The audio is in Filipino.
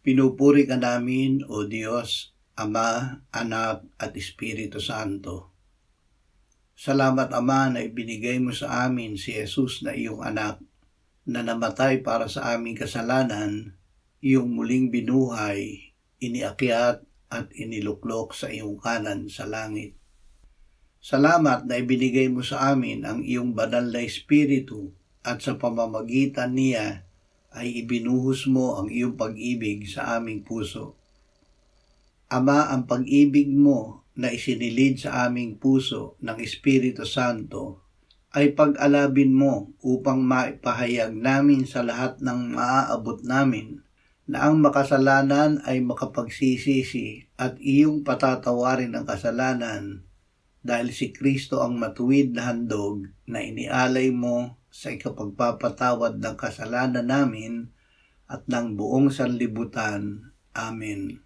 Pinupuri ka namin, O Diyos, Ama, Anak, at Espiritu Santo. Salamat, Ama, na ibinigay mo sa amin si Jesus na iyong anak, na namatay para sa aming kasalanan, iyong muling binuhay, iniakyat at iniluklok sa iyong kanan sa langit. Salamat na ibinigay mo sa amin ang iyong banal na Espiritu at sa pamamagitan niya ay ibinuhos mo ang iyong pag-ibig sa aming puso. Ama, ang pag-ibig mo na isinilid sa aming puso ng Espiritu Santo ay pag-alabin mo upang maipahayag namin sa lahat ng maaabot namin na ang makasalanan ay makapagsisisi at iyong patatawarin ang kasalanan dahil si Kristo ang matuwid na handog na inialay mo sa ikapagpapatawad ng kasalanan namin at ng buong sanlibutan. Amen.